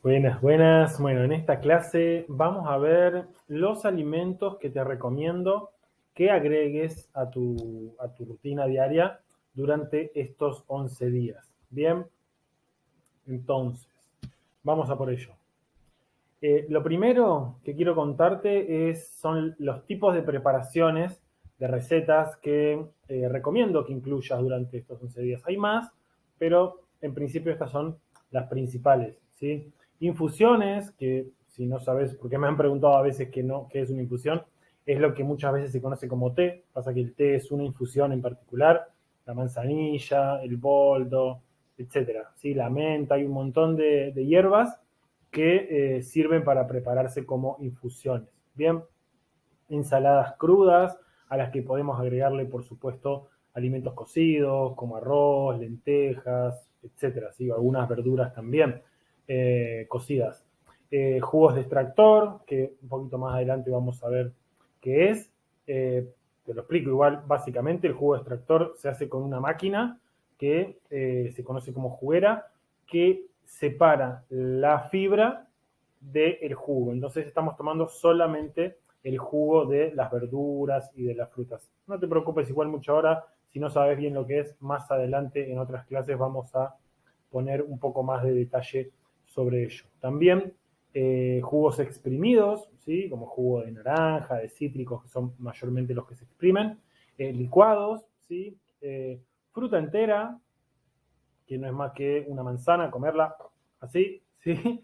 Buenas, buenas. Bueno, en esta clase vamos a ver los alimentos que te recomiendo que agregues a tu rutina diaria durante estos 11 días. Bien, entonces, vamos a por ello. Lo primero que quiero contarte son los tipos de preparaciones de recetas que recomiendo que incluyas durante estos 11 días. Hay más, pero en principio estas son las principales, ¿sí? Infusiones, que si no sabes, porque me han preguntado a veces qué es una infusión, es lo que muchas veces se conoce como té. Pasa que el té es una infusión en particular, la manzanilla, el boldo, etcétera, ¿sí? La menta, hay un montón de hierbas que sirven para prepararse como infusiones. Bien, ensaladas crudas a las que podemos agregarle, por supuesto, alimentos cocidos como arroz, lentejas, etcétera, ¿sí? Algunas verduras también cocidas. Jugos de extractor, que un poquito más adelante vamos a ver qué es. Te lo explico igual, básicamente el jugo de extractor se hace con una máquina que se conoce como juguera, que separa la fibra del jugo. Entonces estamos tomando solamente el jugo de las verduras y de las frutas. No te preocupes igual mucho ahora, si no sabes bien lo que es, más adelante en otras clases vamos a poner un poco más de detalle sobre ello. También jugos exprimidos, ¿sí? Como jugo de naranja, de cítricos, que son mayormente los que se exprimen, licuados, ¿sí? Fruta entera, que no es más que una manzana, comerla así, ¿sí?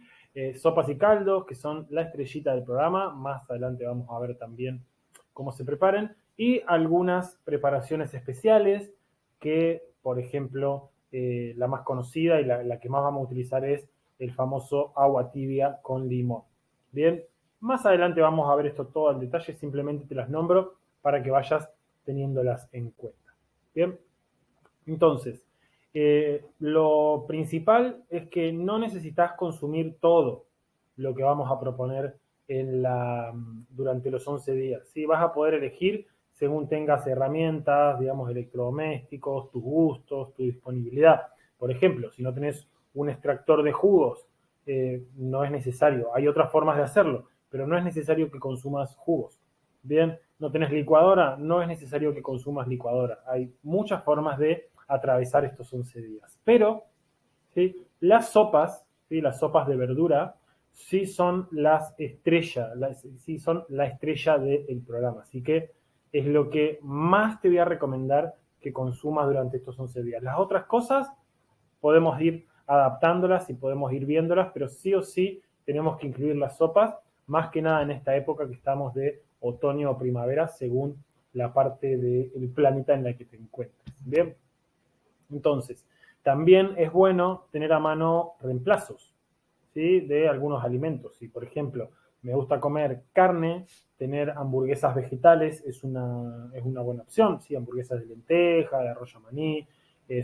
Sopas y caldos, que son la estrellita del programa. Más adelante vamos a ver también cómo se preparan. Y algunas preparaciones especiales que, por ejemplo, la más conocida y la que más vamos a utilizar es el famoso agua tibia con limón. Bien, más adelante vamos a ver esto todo al detalle, simplemente te las nombro para que vayas teniéndolas en cuenta. Bien, entonces, lo principal es que no necesitas consumir todo lo que vamos a proponer durante los 11 días. ¿Sí? Vas a poder elegir según tengas herramientas, digamos, electrodomésticos, tus gustos, tu disponibilidad. Por ejemplo, si no tenés un extractor de jugos, no es necesario. Hay otras formas de hacerlo, pero no es necesario que consumas jugos. Bien, no tenés licuadora, no es necesario que consumas licuadora. Hay muchas formas de atravesar estos 11 días. Pero, ¿sí? ¿Sí? Las sopas de verdura, sí son las estrellas, sí son la estrella del programa. Así que es lo que más te voy a recomendar que consumas durante estos 11 días. Las otras cosas podemos ir adaptándolas y podemos ir viéndolas, pero sí o sí tenemos que incluir las sopas, más que nada en esta época que estamos de otoño o primavera, según la parte del planeta en la que te encuentres. Bien, entonces, también es bueno tener a mano reemplazos, ¿sí? De algunos alimentos. Si, por ejemplo, me gusta comer carne, tener hamburguesas vegetales es una buena opción, ¿sí? Hamburguesas de lenteja, de arroz maní,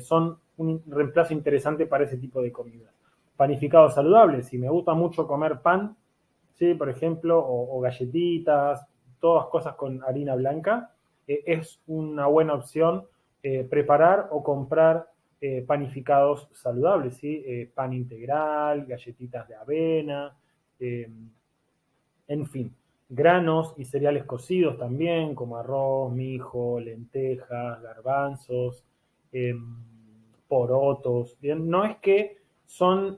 son un reemplazo interesante para ese tipo de comidas. Panificados saludables, si me gusta mucho comer pan, ¿sí? Por ejemplo, o galletitas, todas cosas con harina blanca, es una buena opción preparar o comprar panificados saludables, ¿sí? Pan integral, galletitas de avena, eh, en fin, granos y cereales cocidos también, como arroz, mijo, lentejas, garbanzos, eh, porotos. Bien, no es que son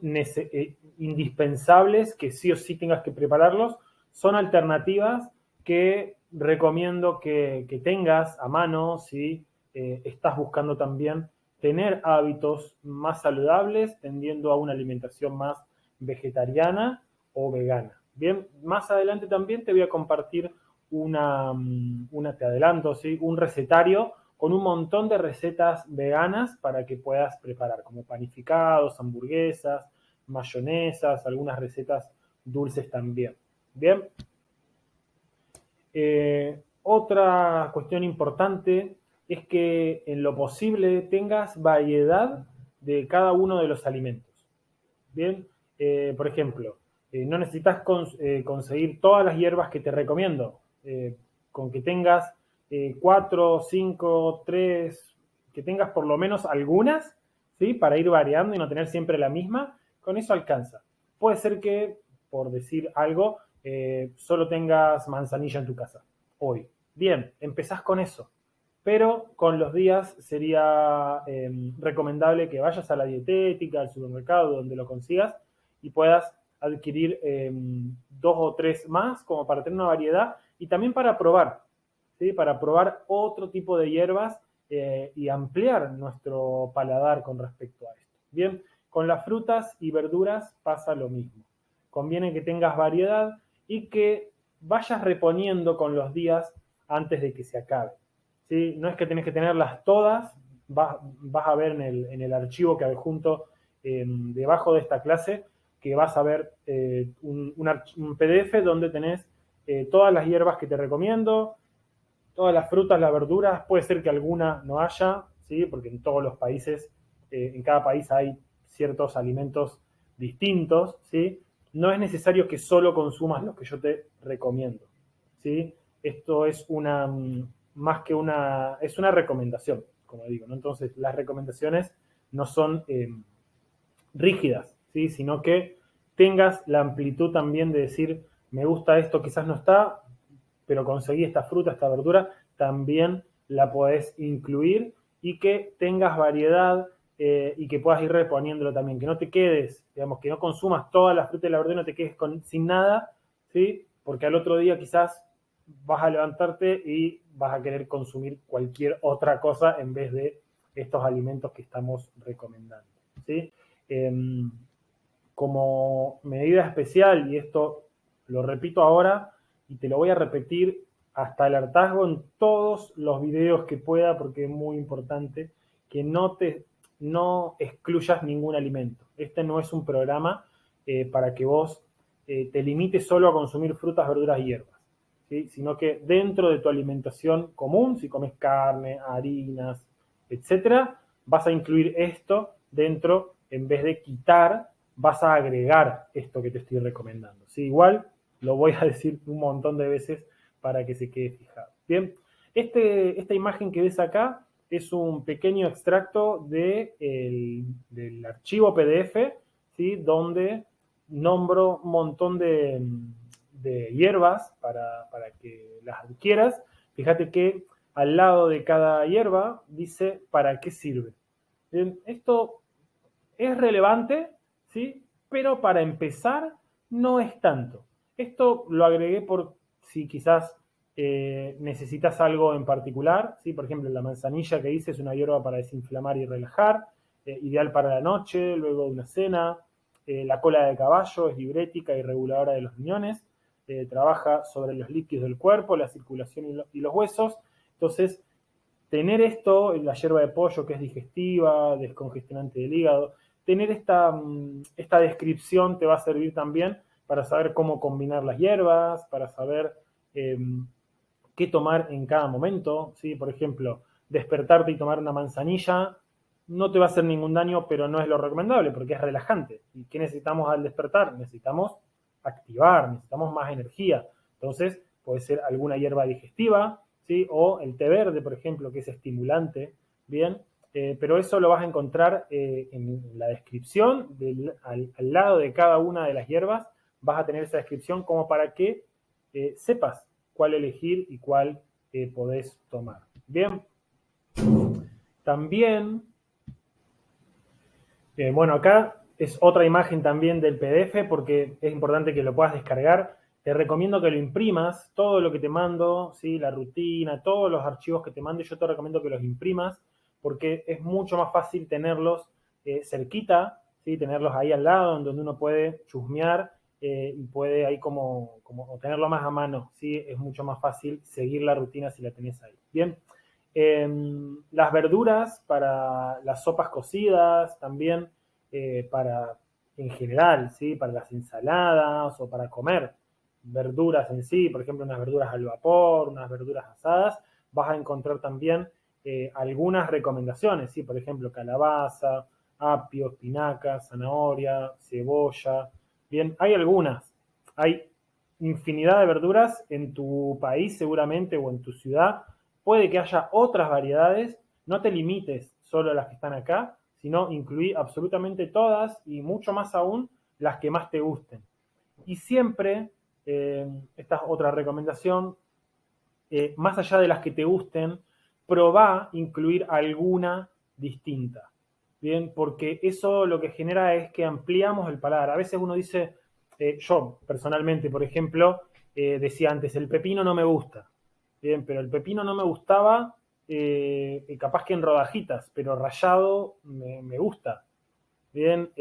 indispensables que sí o sí tengas que prepararlos, son alternativas que recomiendo que tengas a mano si estás buscando también tener hábitos más saludables, tendiendo a una alimentación más vegetariana o vegana. Bien, más adelante también te voy a compartir te adelanto, ¿sí? Un recetario con un montón de recetas veganas para que puedas preparar, como panificados, hamburguesas, mayonesas, algunas recetas dulces también. Bien, otra cuestión importante es que en lo posible tengas variedad de cada uno de los alimentos. Bien, por ejemplo, no necesitas conseguir todas las hierbas que te recomiendo. Con que tengas 4, 5, 3, que tengas por lo menos algunas, ¿sí? Para ir variando y no tener siempre la misma, con eso alcanza. puede ser que, por decir algo, solo tengas manzanilla en tu casa hoy. Bien, empezás con eso. Pero con los días sería recomendable que vayas a la dietética, al supermercado, donde lo consigas, y puedas adquirir 2 o 3 más, como para tener una variedad, y también para probar, ¿sí? Para probar otro tipo de hierbas y ampliar nuestro paladar con respecto a esto. Bien, con las frutas y verduras pasa lo mismo. Conviene que tengas variedad y que vayas reponiendo con los días antes de que se acabe. ¿Sí? No es que tenés que tenerlas todas, vas a ver en el archivo que adjunto debajo de esta clase, que vas a ver un PDF donde tenés todas las hierbas que te recomiendo, todas las frutas, las verduras, puede ser que alguna no haya, ¿sí? Porque en todos los países, en cada país hay ciertos alimentos distintos, ¿sí? No es necesario que solo consumas lo que yo te recomiendo, ¿sí? Esto es más que es una recomendación, como digo, ¿no? Entonces, las recomendaciones no son rígidas, ¿sí? Sino que tengas la amplitud también de decir, me gusta esto, quizás no está, pero conseguí esta fruta, esta verdura, también la podés incluir y que tengas variedad y que puedas ir reponiéndolo también, que no te quedes, digamos, que no consumas toda la fruta y la verdura y no te quedes sin nada, ¿sí? Porque al otro día quizás vas a levantarte y vas a querer consumir cualquier otra cosa en vez de estos alimentos que estamos recomendando, ¿sí? Eh, Como medida especial, y esto lo repito ahora y te lo voy a repetir hasta el hartazgo en todos los videos que pueda, porque es muy importante que no excluyas ningún alimento. Este no es un programa para que vos te limites solo a consumir frutas, verduras y hierbas, ¿sí? Sino que dentro de tu alimentación común, si comes carne, harinas, etcétera, vas a incluir esto dentro en vez de quitar, vas a agregar esto que te estoy recomendando. ¿Sí? Igual lo voy a decir un montón de veces para que se quede fijado. Bien, esta imagen que ves acá es un pequeño extracto del archivo PDF, ¿sí? Donde nombro un montón de hierbas para que las adquieras. Fíjate que al lado de cada hierba dice para qué sirve. Bien, esto es relevante, ¿sí? Pero para empezar no es tanto. Esto lo agregué por si quizás necesitas algo en particular, ¿sí? Por ejemplo, la manzanilla que hice es una hierba para desinflamar y relajar, ideal para la noche, luego de una cena. La cola de caballo es diurética y reguladora de los riñones, trabaja sobre los líquidos del cuerpo, la circulación y los huesos. Entonces, tener esto, la hierba de pollo que es digestiva, descongestionante del hígado, tener esta descripción te va a servir también para saber cómo combinar las hierbas, para saber eh, qué tomar en cada momento, ¿sí? Por ejemplo, despertarte y tomar una manzanilla no te va a hacer ningún daño, pero no es lo recomendable porque es relajante. ¿Y qué necesitamos al despertar? Necesitamos activar, necesitamos más energía. Entonces, puede ser alguna hierba digestiva, ¿sí? O el té verde, por ejemplo, que es estimulante, ¿bien? Pero eso lo vas a encontrar en la descripción, al lado de cada una de las hierbas, vas a tener esa descripción como para que sepas cuál elegir y cuál podés tomar. Bien, también, bueno, acá es otra imagen también del PDF porque es importante que lo puedas descargar. Te recomiendo que lo imprimas, todo lo que te mando, ¿sí? La rutina, todos los archivos que te mando, yo te recomiendo que los imprimas porque es mucho más fácil tenerlos cerquita, ¿sí? Tenerlos ahí al lado, en donde uno puede chusmear y puede ahí como tenerlo más a mano, ¿sí? Es mucho más fácil seguir la rutina si la tenés ahí. Bien, las verduras para las sopas cocidas, también para, en general, ¿sí? Para las ensaladas o para comer verduras en sí, por ejemplo, unas verduras al vapor, unas verduras asadas, vas a encontrar también algunas recomendaciones, ¿sí? Por ejemplo, calabaza, apio, espinaca, zanahoria, cebolla. Bien, hay algunas. Hay infinidad de verduras en tu país seguramente o en tu ciudad. Puede que haya otras variedades. No te limites solo a las que están acá, sino incluí absolutamente todas y mucho más aún las que más te gusten. Y siempre, esta es otra recomendación, más allá de las que te gusten, probá incluir alguna distinta. Bien, porque eso lo que genera es que ampliamos el paladar. A veces uno dice, yo personalmente, por ejemplo, decía antes, el pepino no me gusta. Bien, pero el pepino no me gustaba, capaz que en rodajitas, pero rallado me gusta. Bien,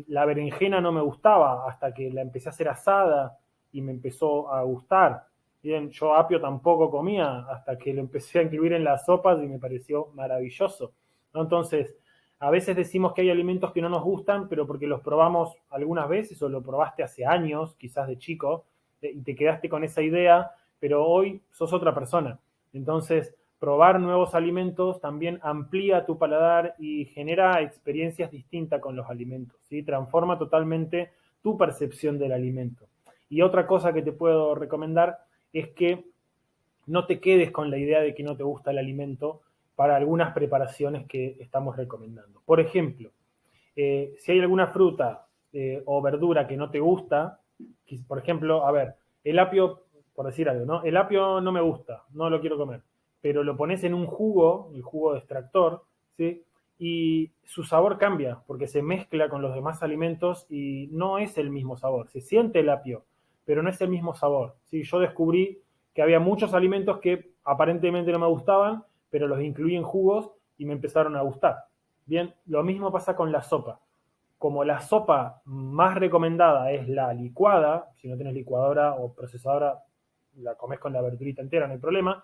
la berenjena no me gustaba hasta que la empecé a hacer asada y me empezó a gustar. Bien, yo apio tampoco comía hasta que lo empecé a incluir en las sopas y me pareció maravilloso, ¿no? Entonces, a veces decimos que hay alimentos que no nos gustan, pero porque los probamos algunas veces o lo probaste hace años, quizás de chico, y te quedaste con esa idea, pero hoy sos otra persona. Entonces, probar nuevos alimentos también amplía tu paladar y genera experiencias distintas con los alimentos, ¿sí? Transforma totalmente tu percepción del alimento. Y otra cosa que te puedo recomendar es que no te quedes con la idea de que no te gusta el alimento para algunas preparaciones que estamos recomendando. Por ejemplo, si hay alguna fruta o verdura que no te gusta, por ejemplo, a ver, el apio, por decir algo, ¿no? El apio no me gusta, no lo quiero comer, pero lo pones en un jugo, el jugo de extractor, ¿sí? Y su sabor cambia porque se mezcla con los demás alimentos y no es el mismo sabor. Se siente el apio, pero no es el mismo sabor, ¿sí? Yo descubrí que había muchos alimentos que aparentemente no me gustaban, pero los incluí en jugos y me empezaron a gustar. Bien, lo mismo pasa con la sopa. Como la sopa más recomendada es la licuada, si no tienes licuadora o procesadora, la comes con la verdurita entera, no hay problema,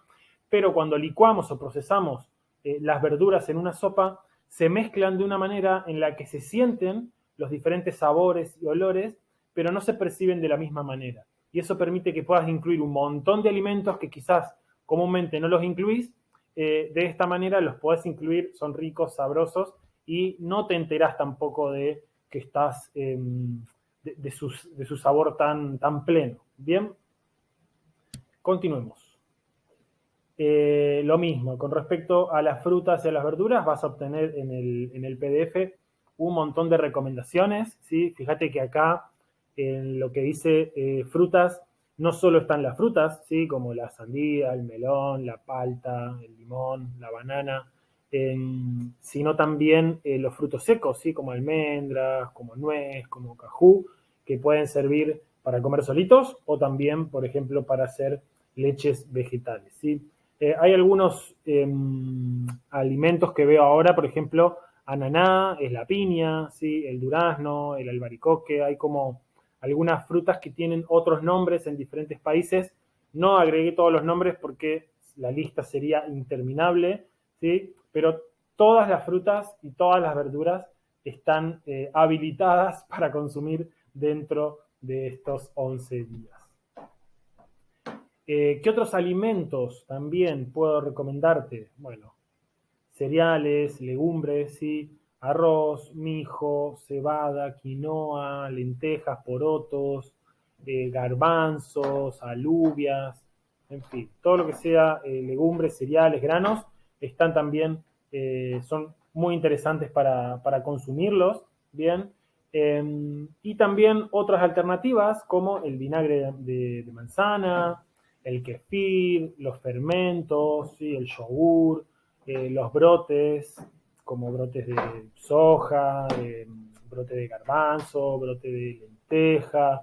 pero cuando licuamos o procesamos las verduras en una sopa, se mezclan de una manera en la que se sienten los diferentes sabores y olores, pero no se perciben de la misma manera. Y eso permite que puedas incluir un montón de alimentos que quizás comúnmente no los incluís, de esta manera los podés incluir, son ricos, sabrosos, y no te enterás tampoco de que estás, de su sabor tan pleno. Bien, continuemos. Lo mismo, con respecto a las frutas y a las verduras, vas a obtener en el PDF un montón de recomendaciones, ¿sí? Fíjate que acá, en lo que dice frutas, no solo están las frutas, ¿sí? Como la sandía, el melón, la palta, el limón, la banana, sino también los frutos secos, ¿sí? Como almendras, como nuez, como cajú, que pueden servir para comer solitos o también, por ejemplo, para hacer leches vegetales, ¿sí? Hay algunos alimentos que veo ahora, por ejemplo, ananá, es la piña, ¿sí? El durazno, el albaricoque, hay como algunas frutas que tienen otros nombres en diferentes países. No agregué todos los nombres porque la lista sería interminable, ¿sí? Pero todas las frutas y todas las verduras están habilitadas para consumir dentro de estos 11 días. ¿Qué otros alimentos también puedo recomendarte? Bueno, cereales, legumbres, ¿sí? Arroz, mijo, cebada, quinoa, lentejas, porotos, garbanzos, alubias, en fin, todo lo que sea legumbres, cereales, granos, están también, son muy interesantes para consumirlos, ¿bien? Y también otras alternativas como el vinagre de manzana, el kefir, los fermentos, ¿sí? El yogur, los brotes, como brotes de soja, brote de garbanzo, brote de lenteja,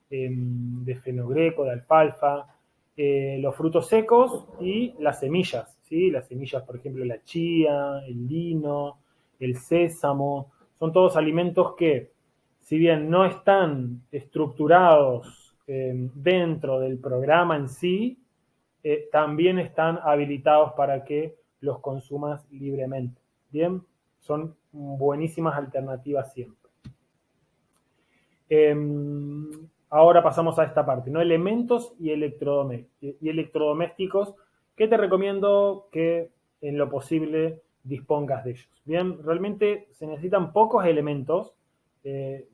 de fenogreco, de alfalfa, los frutos secos y las semillas, ¿sí? Las semillas, por ejemplo, la chía, el lino, el sésamo, son todos alimentos que, si bien no están estructurados dentro del programa en sí, también están habilitados para que los consumas libremente. Bien, son buenísimas alternativas siempre. Ahora pasamos a esta parte, ¿no? Elementos y electrodomésticos que te recomiendo que en lo posible dispongas de ellos. Bien, realmente se necesitan pocos elementos,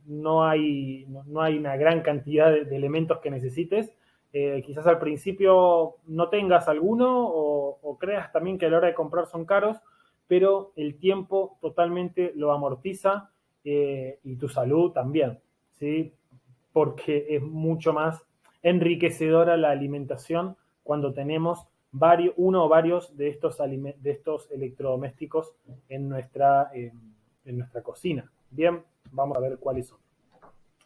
no hay una gran cantidad de elementos que necesites. Quizás al principio no tengas alguno o creas también que a la hora de comprar son caros, pero el tiempo totalmente lo amortiza y tu salud también. ¿sí? Porque es mucho más enriquecedora la alimentación cuando tenemos uno o varios de estos electrodomésticos en nuestra cocina. Bien, vamos a ver cuáles son.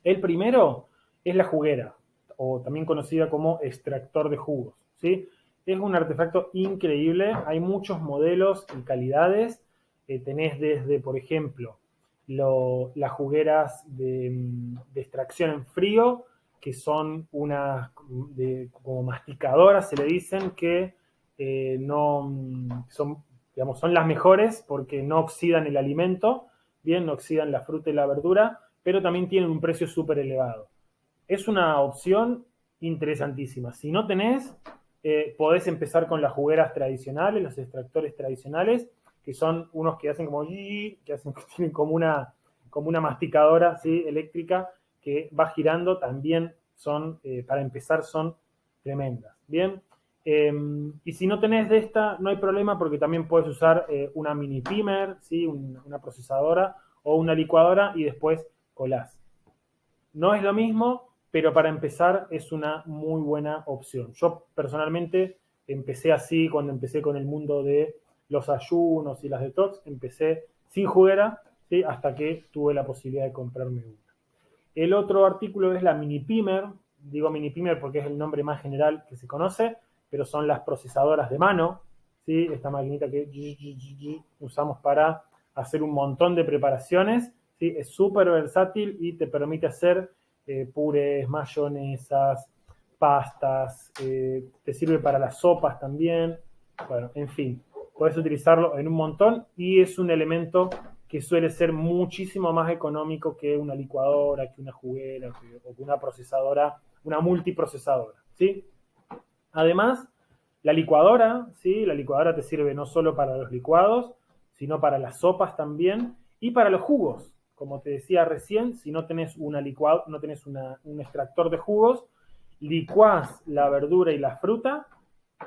El primero es la juguera, o también conocida como extractor de jugos, ¿sí? Es un artefacto increíble, hay muchos modelos y calidades. Tenés desde, por ejemplo, las jugueras de extracción en frío, que son unas como masticadoras, se le dicen, que no son, digamos, son las mejores porque no oxidan el alimento, bien, no oxidan la fruta y la verdura, pero también tienen un precio súper elevado. Es una opción interesantísima. Si no tenés, podés empezar con las jugueras tradicionales, los extractores tradicionales, que son unos que hacen como que tienen como una masticadora, ¿sí? Eléctrica que va girando. También son, para empezar, son tremendas. Bien. Y si no tenés de esta, no hay problema porque también puedes usar una mini pimer, ¿sí? Una procesadora o una licuadora y después colás. No es lo mismo, pero para empezar es una muy buena opción. Yo personalmente empecé así cuando empecé con el mundo de los ayunos y las detox, empecé sin juguera, ¿sí? Hasta que tuve la posibilidad de comprarme una. El otro artículo es la mini pimer, digo mini pimer porque es el nombre más general que se conoce, pero son las procesadoras de mano, ¿sí? Esta maquinita que usamos para hacer un montón de preparaciones, ¿sí? Es súper versátil y te permite hacer purés, mayonesas, pastas, te sirve para las sopas también, bueno, en fin, puedes utilizarlo en un montón y es un elemento que suele ser muchísimo más económico que una licuadora, que una juguera o que una procesadora, una multiprocesadora, ¿sí? Además, la licuadora, ¿sí? La licuadora te sirve no solo para los licuados, sino para las sopas también y para los jugos. Como te decía recién, si no tenés no tenés un extractor de jugos, licuás la verdura y la fruta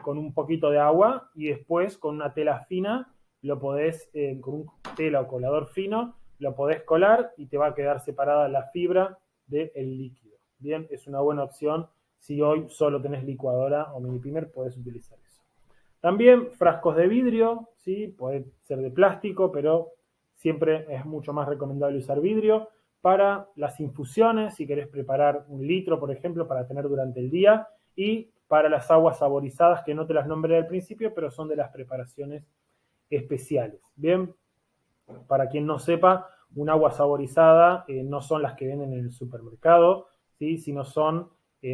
con un poquito de agua y después con una tela fina lo podés, con un tela o colador fino, lo podés colar y te va a quedar separada la fibra del líquido. Bien, es una buena opción. Si hoy solo tenés licuadora o mini pimer, podés utilizar eso. También frascos de vidrio, ¿sí? Puede ser de plástico, pero siempre es mucho más recomendable usar vidrio. Para las infusiones, si querés preparar 1 litro, por ejemplo, para tener durante el día. Y para las aguas saborizadas, que no te las nombré al principio, pero son de las preparaciones especiales. Bien, para quien no sepa, un agua saborizada no son las que venden en el supermercado, ¿sí? Sino son,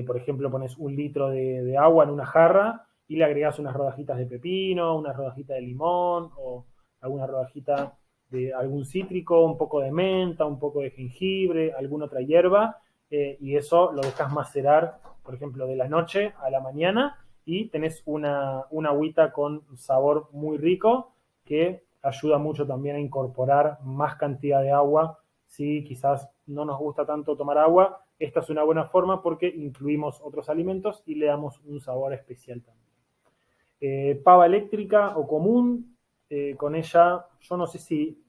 por ejemplo, pones 1 litro de agua en una jarra y le agregas unas rodajitas de pepino, unas rodajitas de limón o alguna rodajita de algún cítrico, un poco de menta, un poco de jengibre, alguna otra hierba, y eso lo dejas macerar, por ejemplo, de la noche a la mañana y tenés una agüita con sabor muy rico que ayuda mucho también a incorporar más cantidad de agua. Si quizás no nos gusta tanto tomar agua, esta es una buena forma porque incluimos otros alimentos y le damos un sabor especial también. Pava eléctrica o común, con ella, yo no sé si,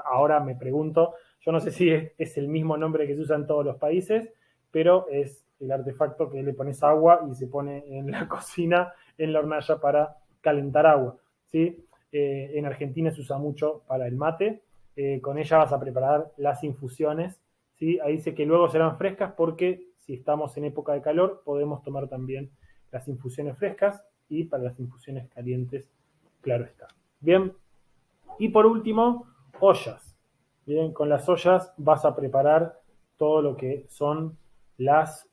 ahora me pregunto, yo no sé si es el mismo nombre que se usa en todos los países, pero es el artefacto que le pones agua y se pone en la cocina, en la hornalla para calentar agua, ¿sí? En Argentina se usa mucho para el mate, con ella vas a preparar las infusiones, ¿sí? Ahí dice que luego serán frescas porque si estamos en época de calor podemos tomar también las infusiones frescas y para las infusiones calientes, claro está. Bien, y por último, ollas. Bien, con las ollas vas a preparar todo lo que son las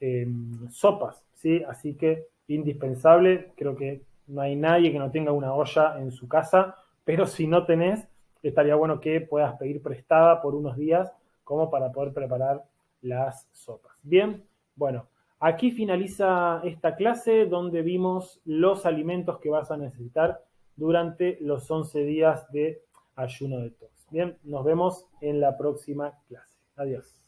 sopas, ¿sí? Así que indispensable, creo que no hay nadie que no tenga una olla en su casa, pero si no tenés, estaría bueno que puedas pedir prestada por unos días como para poder preparar las sopas. Bien, bueno, aquí finaliza esta clase donde vimos los alimentos que vas a necesitar durante los 11 días de ayuno detox. Bien, nos vemos en la próxima clase. Adiós.